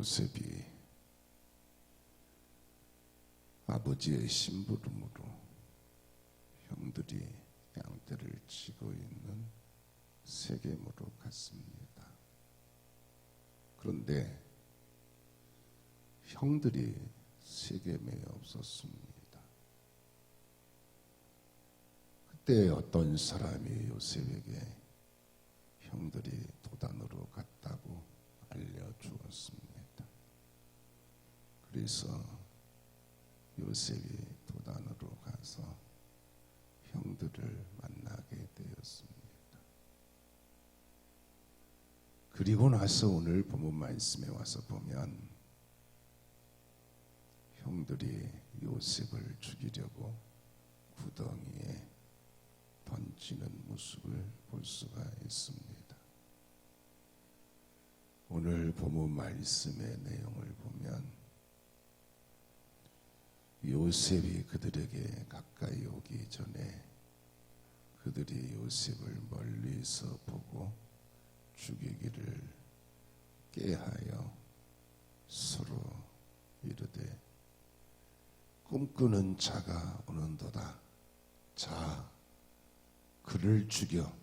요셉이 아버지의 심부름으로 형들이 양떼를 치고 있는 세겜으로 갔습니다. 그런데 형들이 세겜에 없었습니다. 그때 어떤 사람이 요셉에게 형들이 도단으로 갔다고 알려주었습니다. 그래서 요셉이 도단으로 가서 형들을 만나게 되었습니다. 그리고 나서 오늘 본문 말씀에 와서 보면 형들이 요셉을 죽이려고 구덩이에 던지는 모습을 볼 수가 있습니다. 오늘 본문 말씀의 내용을 보면 요셉이 그들에게 가까이 오기 전에 그들이 요셉을 멀리서 보고 죽이기를 꾀하여 서로 이르되 꿈꾸는 자가 오는도다. 자, 그를 죽여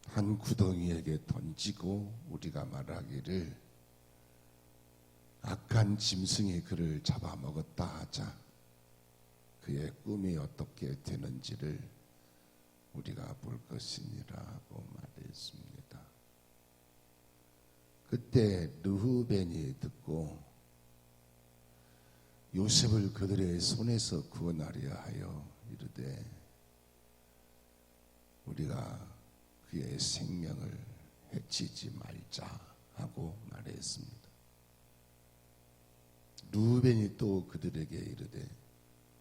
한 구덩이에게 던지고 우리가 말하기를 악한 짐승이 그를 잡아먹었다 하자. 그의 꿈이 어떻게 되는지를 우리가 볼 것이니라고 말했습니다. 그때 르후벤이 듣고 요셉을 그들의 손에서 구원하려 하여 이르되 우리가 그의 생명을 해치지 말자 하고 말했습니다. 르후벤이 또 그들에게 이르되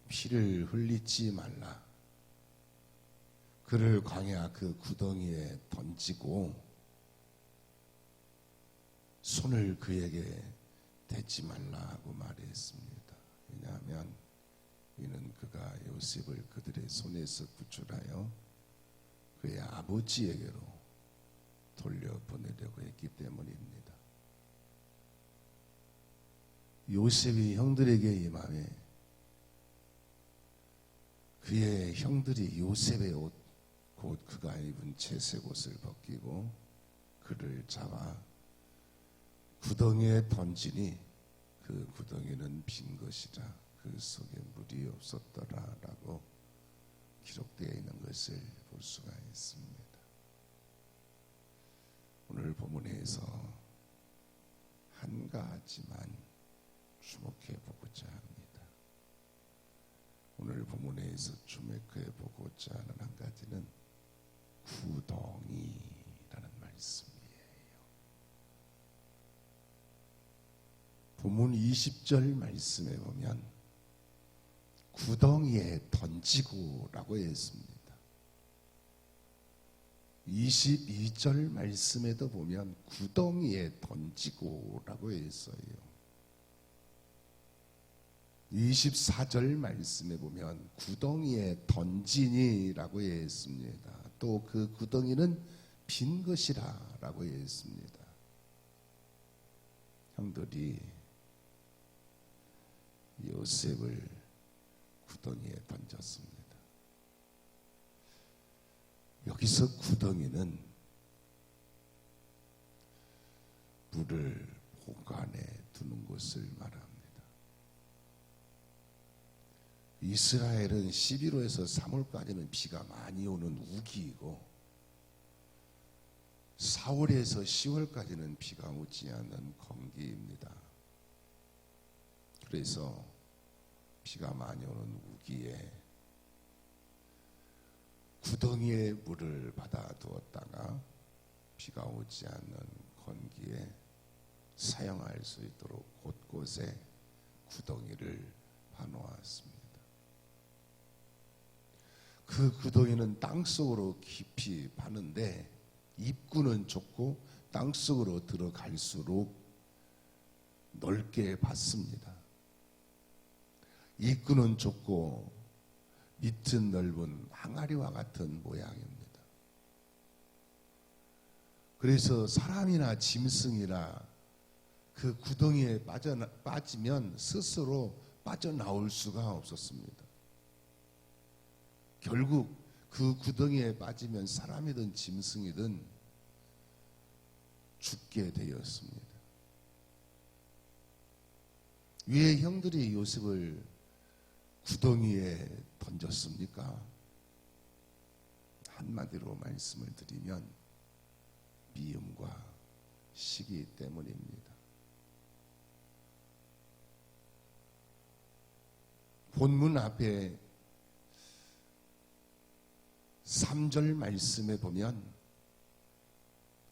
피를 흘리지 말라. 그를 광야 그 구덩이에 던지고 손을 그에게 대지 말라 하고 말했습니다. 왜냐하면 이는 그가 요셉을 그들의 손에서 구출하여 그의 아버지에게로 돌려보내려고 했기 때문입니다. 요셉이 형들에게 임함에 그의 형들이 요셉의 옷, 곧 그가 입은 채색 옷을 벗기고 그를 잡아 구덩이에 던지니 그 구덩이는 빈 것이라 그 속에 물이 없었더라라고 기록되어 있는 것을 볼 수가 있습니다. 오늘 본문에서 한 가지만 주목해 보고자 합니다. 오늘 본문에서 주목해 보고자 하는 한 가지는 구덩이라는 말씀이에요. 본문 20절 말씀에 보면 구덩이에 던지고라고 했습니다. 22절 말씀에도 보면 구덩이에 던지고라고 했어요. 24절 말씀에 보면 구덩이에 던지니라고 했습니다. 또 그 구덩이는 빈 것이라라고 했습니다. 형들이 요셉을 구덩이에 던졌습니다. 여기서 구덩이는 물을 보관해 두는 곳을 말합니다. 이스라엘은 11월에서 3월까지는 비가 많이 오는 우기이고 4월에서 10월까지는 비가 오지 않는 건기입니다. 그래서 비가 많이 오는 우기에 구덩이에 물을 받아 두었다가 비가 오지 않는 건기에 사용할 수 있도록 곳곳에 구덩이를 파놓았습니다. 그 구덩이는 땅속으로 깊이 파는데 입구는 좁고 땅속으로 들어갈수록 넓게 받습니다. 입구는 좁고 밑은 넓은 항아리와 같은 모양입니다. 그래서 사람이나 짐승이나 그 구덩이에 빠지면 스스로 빠져나올 수가 없었습니다. 결국 그 구덩이에 빠지면 사람이든 짐승이든 죽게 되었습니다. 왜 형들이 요셉을 구덩이에 던졌습니까? 한마디로 말씀을 드리면 미움과 시기 때문입니다. 본문 앞에 3절 말씀에 보면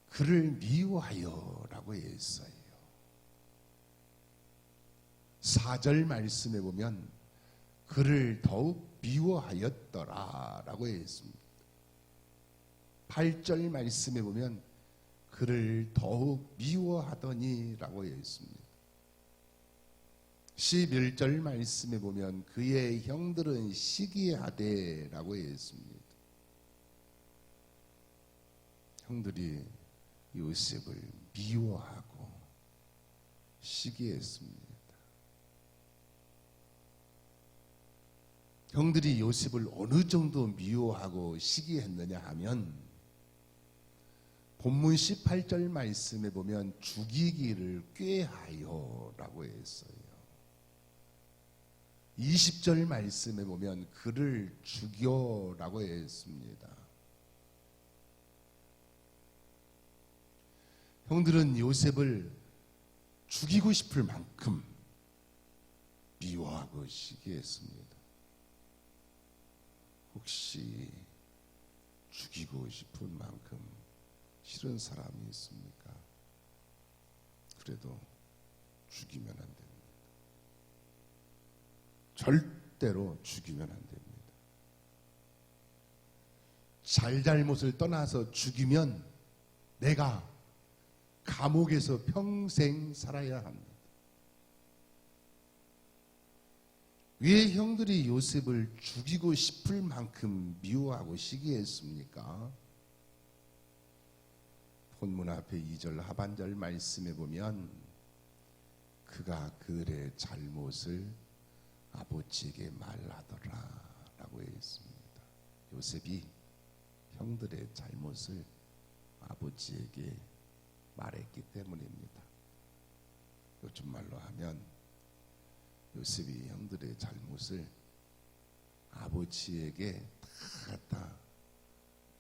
그를 미워하여 라고 했어요. 4절 말씀에 보면 그를 더욱 미워하였더라 라고 했습니다. 8절 말씀에 보면 그를 더욱 미워하더니 라고 했습니다. 11절 말씀에 보면 그의 형들은 시기하되 라고 했습니다. 형들이 요셉을 미워하고 시기했습니다. 형들이 요셉을 어느 정도 미워하고 시기했느냐 하면 본문 18절 말씀에 보면 죽이기를 꾀하여 라고 했어요. 20절 말씀에 보면 그를 죽여 라고 했습니다. 형들은 요셉을 죽이고 싶을 만큼 미워하고 시기했습니다. 혹시 죽이고 싶은 만큼 싫은 사람이 있습니까? 그래도 죽이면 안 됩니다. 절대로 죽이면 안 됩니다. 잘잘못을 떠나서 죽이면 내가 감옥에서 평생 살아야 합니다. 왜 형들이 요셉을 죽이고 싶을 만큼 미워하고 시기했습니까? 본문 앞에 2절 하반절 말씀에 보면 그가 그의 잘못을 아버지에게 말하더라 라고 했습니다. 요셉이 형들의 잘못을 아버지에게 말했기 때문입니다. 요즘 말로 하면 요셉이 형들의 잘못을 아버지에게 다 갖다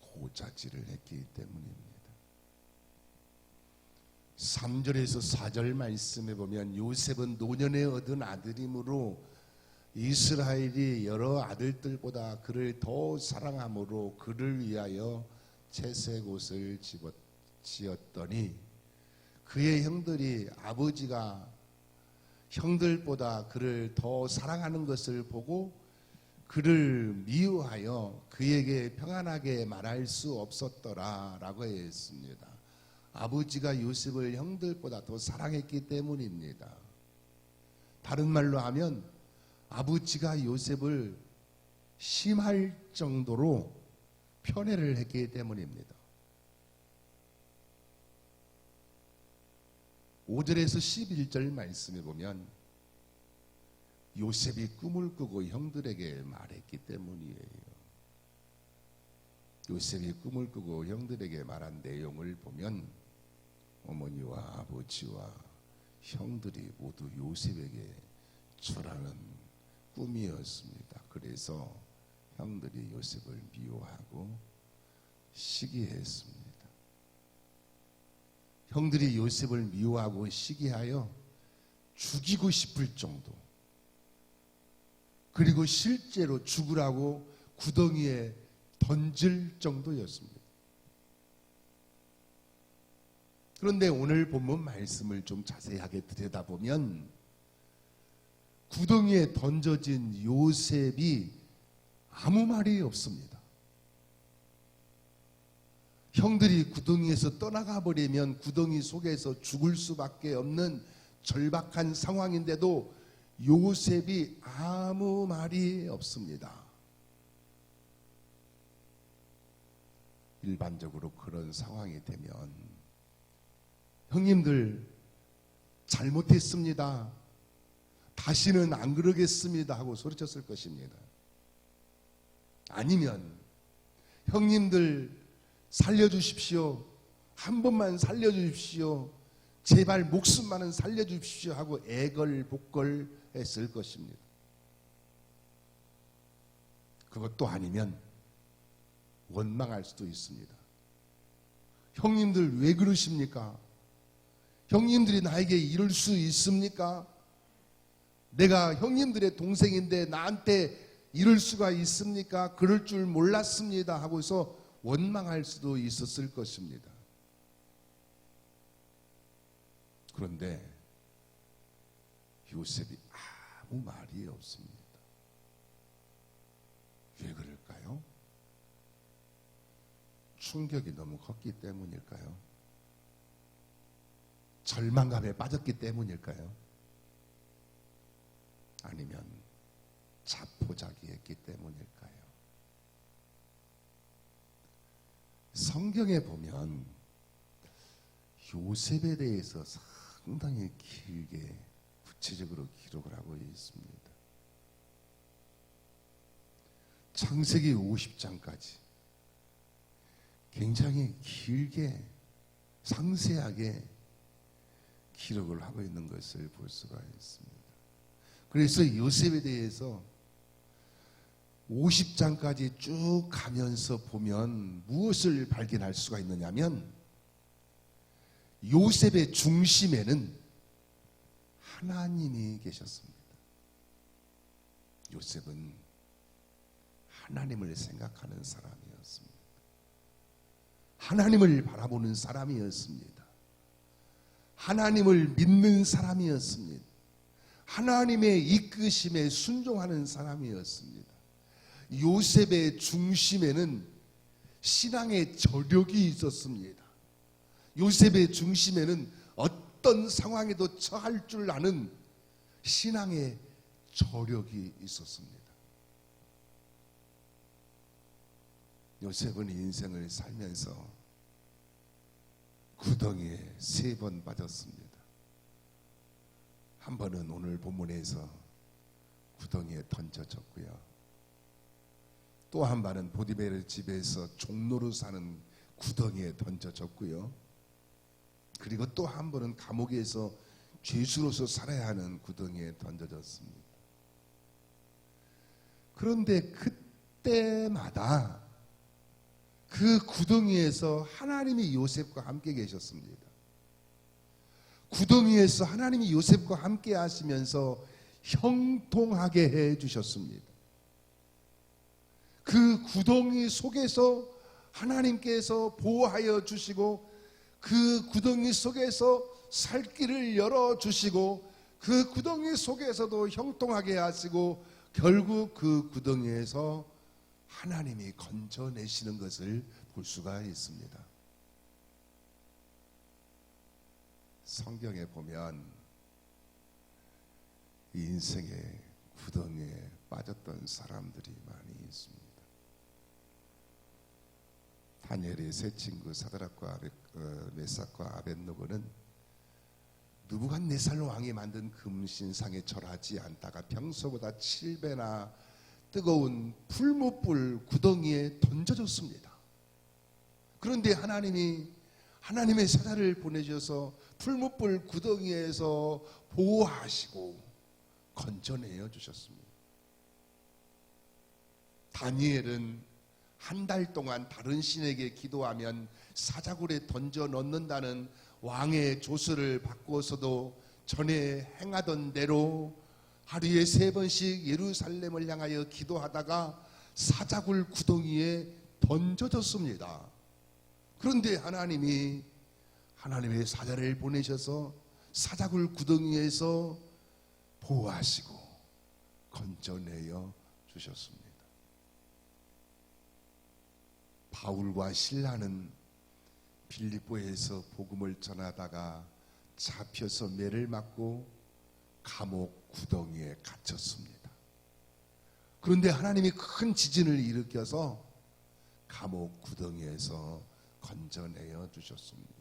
고자질을 했기 때문입니다. 3절에서 4절 말씀에 보면 요셉은 노년에 얻은 아들이므로 이스라엘이 여러 아들들보다 그를 더 사랑함으로 그를 위하여 채색 옷을 지었더니 그의 형들이 아버지가 형들보다 그를 더 사랑하는 것을 보고 그를 미워하여 그에게 평안하게 말할 수 없었더라 라고 했습니다. 아버지가 요셉을 형들보다 더 사랑했기 때문입니다. 다른 말로 하면 아버지가 요셉을 심할 정도로 편애를 했기 때문입니다. 5절에서 11절 말씀에 보면 요셉이 꿈을 꾸고 형들에게 말했기 때문이에요. 요셉이 꿈을 꾸고 형들에게 말한 내용을 보면 어머니와 아버지와 형들이 모두 요셉에게 주라는 꿈이었습니다. 그래서 형들이 요셉을 미워하고 시기했습니다. 형들이 요셉을 미워하고 시기하여 죽이고 싶을 정도, 그리고 실제로 죽으라고 구덩이에 던질 정도였습니다. 그런데 오늘 본문 말씀을 좀 자세하게 들여다보면 구덩이에 던져진 요셉이 아무 말이 없습니다. 형들이 구덩이에서 떠나가 버리면 구덩이 속에서 죽을 수밖에 없는 절박한 상황인데도 요셉이 아무 말이 없습니다. 일반적으로 그런 상황이 되면 형님들 잘못했습니다. 다시는 안 그러겠습니다 하고 소리쳤을 것입니다. 아니면 형님들 살려주십시오. 한 번만 살려주십시오. 제발 목숨만은 살려주십시오 하고 애걸복걸했을 것입니다. 그것도 아니면 원망할 수도 있습니다. 형님들 왜 그러십니까? 형님들이 나에게 이럴 수 있습니까? 내가 형님들의 동생인데 나한테 이럴 수가 있습니까? 그럴 줄 몰랐습니다 하고서 원망할 수도 있었을 것입니다. 그런데 요셉이 아무 말이 없습니다. 왜 그럴까요? 충격이 너무 컸기 때문일까요? 절망감에 빠졌기 때문일까요? 아니면 자포자기했기 때문일까요? 성경에 보면 요셉에 대해서 상당히 길게 구체적으로 기록을 하고 있습니다. 창세기 50장까지 굉장히 길게 상세하게 기록을 하고 있는 것을 볼 수가 있습니다. 그래서 요셉에 대해서 50장까지 쭉 가면서 보면 무엇을 발견할 수가 있느냐면 요셉의 중심에는 하나님이 계셨습니다. 요셉은 하나님을 생각하는 사람이었습니다. 하나님을 바라보는 사람이었습니다. 하나님을 믿는 사람이었습니다. 하나님의 이끄심에 순종하는 사람이었습니다. 요셉의 중심에는 신앙의 저력이 있었습니다. 요셉의 중심에는 어떤 상황에도 처할 줄 아는 신앙의 저력이 있었습니다. 요셉은 인생을 살면서 구덩이에 3번 빠졌습니다. 한 번은 오늘 본문에서 구덩이에 던져졌고요. 또 한 번은 보디베르 집에서 종로로 사는 구덩이에 던져졌고요. 그리고 또 한 번은 감옥에서 죄수로서 살아야 하는 구덩이에 던져졌습니다. 그런데 그때마다 그 구덩이에서 하나님이 요셉과 함께 계셨습니다. 구덩이에서 하나님이 요셉과 함께 하시면서 형통하게 해 주셨습니다. 그 구덩이 속에서 하나님께서 보호하여 주시고 그 구덩이 속에서 살 길을 열어주시고 그 구덩이 속에서도 형통하게 하시고 결국 그 구덩이에서 하나님이 건져내시는 것을 볼 수가 있습니다. 성경에 보면 인생의 구덩이에 빠졌던 사람들이 많이 있습니다. 다니엘의 세 친구 사드락과 메삭과 아벳느고는 느부갓네살 왕이 만든 금신상에 절하지 않다가 평소보다 7배나 뜨거운 풀무불 구덩이에 던져졌습니다. 그런데 하나님이 하나님의 사자를 보내셔서 풀무불 구덩이에서 보호하시고 건져내어 주셨습니다. 다니엘은 한 달 동안 다른 신에게 기도하면 사자굴에 던져 넣는다는 왕의 조서를 받고서도 전에 행하던 대로 하루에 3번씩 예루살렘을 향하여 기도하다가 사자굴 구덩이에 던져졌습니다. 그런데 하나님이 하나님의 사자를 보내셔서 사자굴 구덩이에서 보호하시고 건져내어 주셨습니다. 바울과 실라는 빌립보에서 복음을 전하다가 잡혀서 매를 맞고 감옥 구덩이에 갇혔습니다. 그런데 하나님이 큰 지진을 일으켜서 감옥 구덩이에서 건져내어 주셨습니다.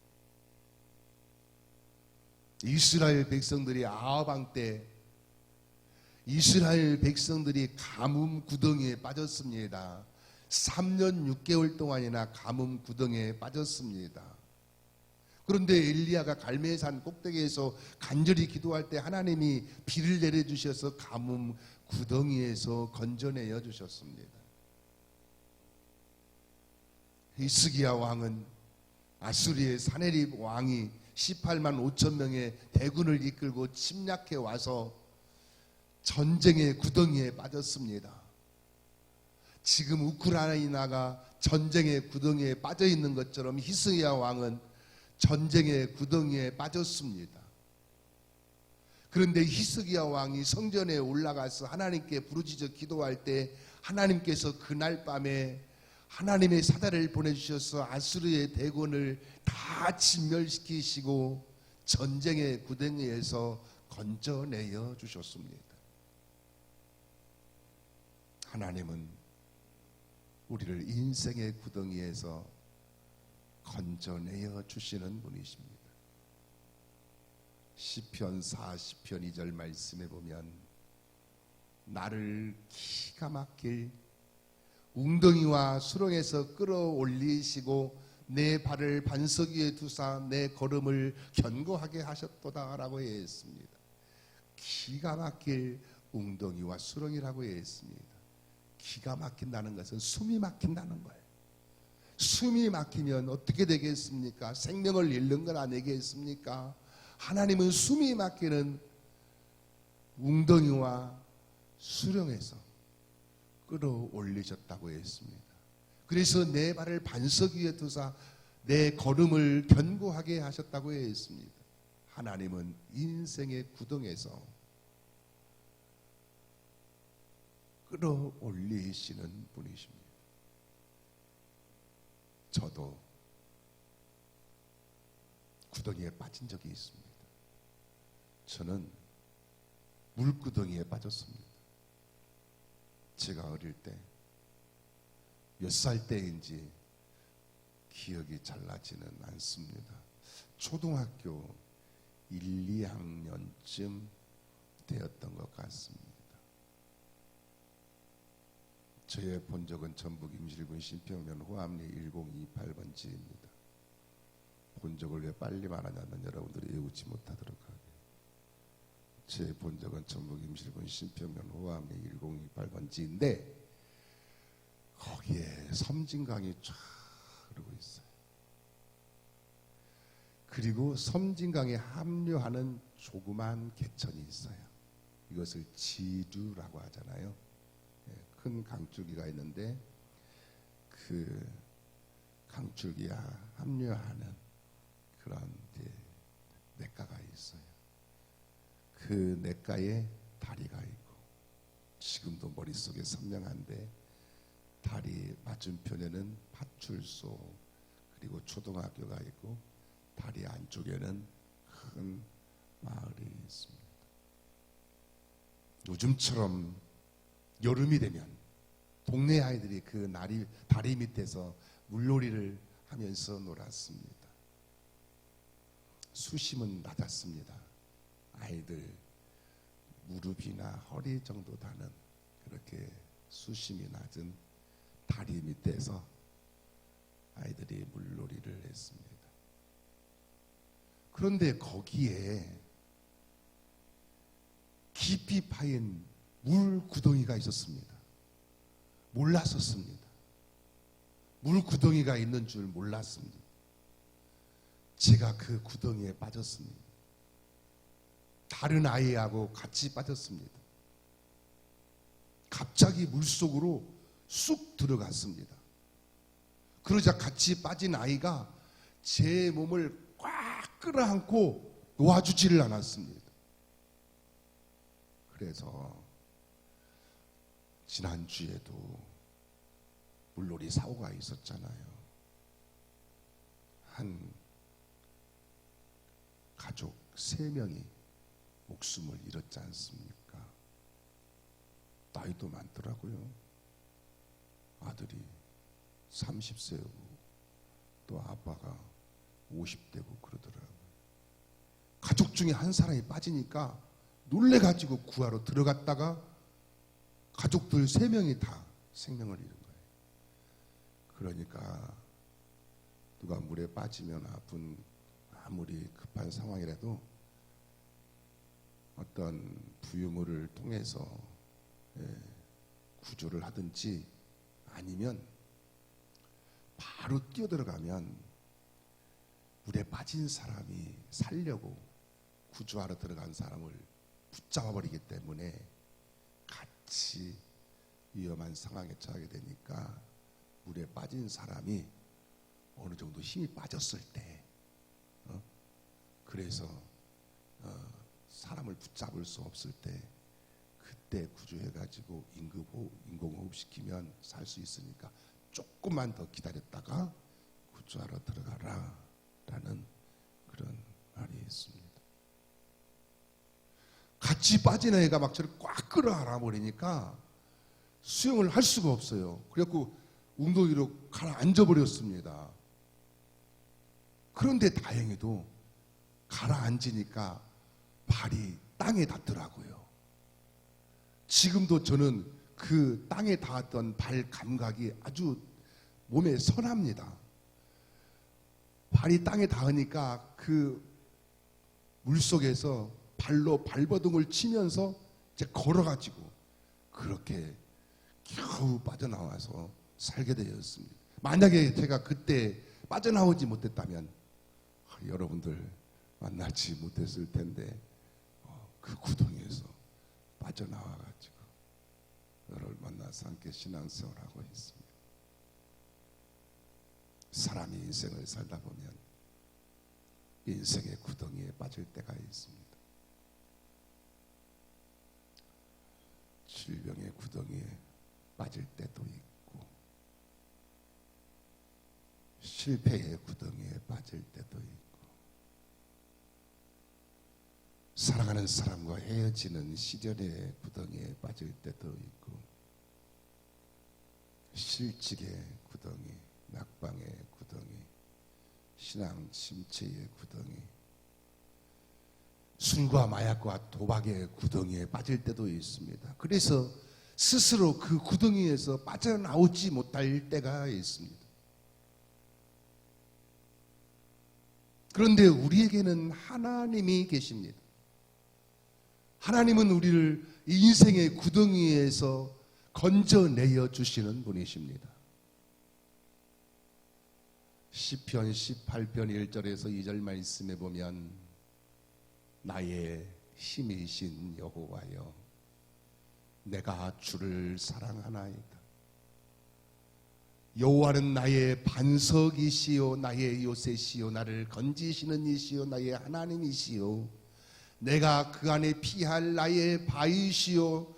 이스라엘 백성들이 아하방 때 이스라엘 백성들이 가뭄 구덩이에 빠졌습니다. 3년 6개월 동안이나 가뭄 구덩이에 빠졌습니다. 그런데 엘리야가 갈멜산 꼭대기에서 간절히 기도할 때 하나님이 비를 내려주셔서 가뭄 구덩이에서 건져내어 주셨습니다. 히스기야 왕은 아수리의 사네립 왕이 18만 5천 명의 대군을 이끌고 침략해 와서 전쟁의 구덩이에 빠졌습니다. 지금 우크라이나가 전쟁의 구덩이에 빠져 있는 것처럼 히스기야 왕은 전쟁의 구덩이에 빠졌습니다. 그런데 히스기야 왕이 성전에 올라가서 하나님께 부르짖어 기도할 때 하나님께서 그날 밤에 하나님의 사다를 보내주셔서 아수르의 대군을 다 진멸시키시고 전쟁의 구덩이에서 건져내어 주셨습니다. 하나님은 우리를 인생의 구덩이에서 건져내어 주시는 분이십니다. 시편 40편 2절 말씀에 보면 나를 기가 막힐 웅덩이와 수렁에서 끌어올리시고 내 발을 반석 위에 두사 내 걸음을 견고하게 하셨도다 라고 했습니다. 기가 막힐 웅덩이와 수렁이라고 했습니다. 기가 막힌다는 것은 숨이 막힌다는 거예요. 숨이 막히면 어떻게 되겠습니까? 생명을 잃는 건 아니겠습니까? 하나님은 숨이 막히는 웅덩이와 수렁에서 끌어올리셨다고 했습니다. 그래서 내 발을 반석 위에 두사 내 걸음을 견고하게 하셨다고 했습니다. 하나님은 인생의 구덩에서 끌어올리시는 분이십니다. 저도 구덩이에 빠진 적이 있습니다. 저는 물구덩이에 빠졌습니다. 제가 어릴 때 몇 살 때인지 기억이 잘 나지는 않습니다. 초등학교 1, 2학년쯤 되었던 것 같습니다. 저의 본적은 전북 임실군 신평면 호암리 1028번지입니다. 본적을 왜 빨리 말하냐면 여러분들이 외우지 못하도록 하게. 제 본적은 전북 임실군 신평면 호암리 1028번지인데 거기에 섬진강이 쫙 흐르고 있어요. 그리고 섬진강에 합류하는 조그만 개천이 있어요. 이것을 지류라고 하잖아요. 큰 강줄기가 있는데 그 강줄기에 합류하는 그런 냇가가 있어요. 그 냇가에 다리가 있고 지금도 머릿속에 선명한데 다리 맞은편에는 파출소 그리고 초등학교가 있고 다리 안쪽에는 큰 마을이 있습니다. 요즘처럼 여름이 되면 동네 아이들이 그 다리 밑에서 물놀이를 하면서 놀았습니다. 수심은 낮았습니다. 아이들 무릎이나 허리 정도 다는 그렇게 수심이 낮은 다리 밑에서 아이들이 물놀이를 했습니다. 그런데 거기에 깊이 파인 물 구덩이가 있었습니다. 몰랐었습니다. 물 구덩이가 있는 줄 몰랐습니다. 제가 그 구덩이에 빠졌습니다. 다른 아이하고 같이 빠졌습니다. 갑자기 물속으로 쑥 들어갔습니다. 그러자 같이 빠진 아이가 제 몸을 꽉 끌어안고 놓아주지를 않았습니다. 그래서 지난주에도 물놀이 사고가 있었잖아요. 한 가족 3명이 목숨을 잃었지 않습니까? 나이도 많더라고요. 아들이 30세고 또 아빠가 50대고 그러더라고요. 가족 중에 한 사람이 빠지니까 놀래가지고 구하러 들어갔다가 가족들 3명이 다 생명을 잃은 거예요. 그러니까 누가 물에 빠지면 아무리 급한 상황이라도 어떤 부유물을 통해서 구조를 하든지 아니면 바로 뛰어들어가면 물에 빠진 사람이 살려고 구조하러 들어간 사람을 붙잡아 버리기 때문에 같이 위험한 상황에 처하게 되니까 물에 빠진 사람이 어느 정도 힘이 빠졌을 때 그래서 사람을 붙잡을 수 없을 때 그때 구조해가지고 인공호흡 시키면 살 수 있으니까 조금만 더 기다렸다가 구조하러 들어가라 라는 그런 말이 있습니다. 같이 빠진 애가 막 저를 꽉 끌어안아 버리니까 수영을 할 수가 없어요. 그래갖고 웅덩이로 가라앉아 버렸습니다. 그런데 다행히도 가라앉으니까 발이 땅에 닿더라고요. 지금도 저는 그 땅에 닿았던 발 감각이 아주 몸에 선합니다. 발이 땅에 닿으니까 그 물속에서 발로 발버둥을 치면서 이제 걸어가지고 그렇게 겨우 빠져나와서 살게 되었습니다. 만약에 제가 그때 빠져나오지 못했다면 여러분들 만나지 못했을 텐데 그 구덩이에서 빠져나와가지고 너를 만나서 함께 신앙생활하고 있습니다. 사람이 인생을 살다 보면 인생의 구덩이에 빠질 때가 있습니다. 질병의 구덩이에 빠질 때도 있고 실패의 구덩이에 빠질 때도 있고 사랑하는 사람과 헤어지는 시련의 구덩이에 빠질 때도 있고 실직의 구덩이, 낙방의 구덩이, 신앙 침체의 구덩이, 술과 마약과 도박의 구덩이에 빠질 때도 있습니다. 그래서 스스로 그 구덩이에서 빠져나오지 못할 때가 있습니다. 그런데 우리에게는 하나님이 계십니다. 하나님은 우리를 인생의 구덩이에서 건져내어 주시는 분이십니다. 시편 18편 1절에서 2절 말씀에 보면 나의 힘이신 여호와여 내가 주를 사랑하나이다. 여호와는 나의 반석이시요 나의 요새시요 나를 건지시는 이시요 나의 하나님이시요 내가 그 안에 피할 나의 바위시요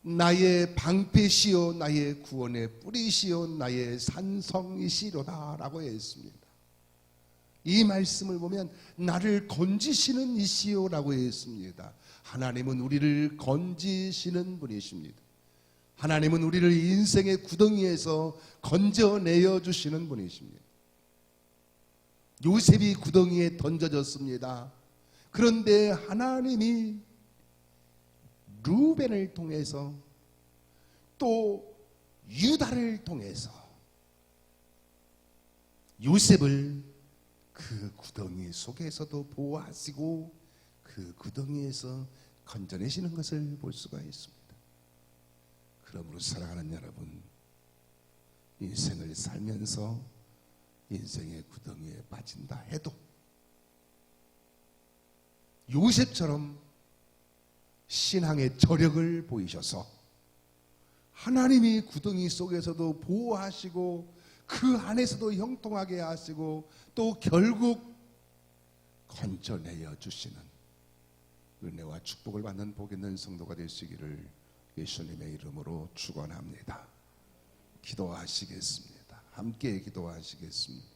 나의 방패시요 나의 구원의 뿌리시요 나의 산성이시로다 라고 했습니다. 이 말씀을 보면 나를 건지시는 이시요 라고 했습니다. 하나님은 우리를 건지시는 분이십니다. 하나님은 우리를 인생의 구덩이에서 건져내어 주시는 분이십니다. 요셉이 구덩이에 던져졌습니다. 그런데 하나님이 루벤을 통해서 또 유다를 통해서 요셉을 그 구덩이 속에서도 보호하시고 그 구덩이에서 건져내시는 것을 볼 수가 있습니다. 그러므로 사랑하는 여러분, 인생을 살면서 인생의 구덩이에 빠진다 해도 요셉처럼 신앙의 저력을 보이셔서 하나님이 구덩이 속에서도 보호하시고 그 안에서도 형통하게 하시고 또 결국 건져내어 주시는 은혜와 축복을 받는 복 있는 성도가 되시기를 예수님의 이름으로 축원합니다. 기도하시겠습니다. 함께 기도하시겠습니다.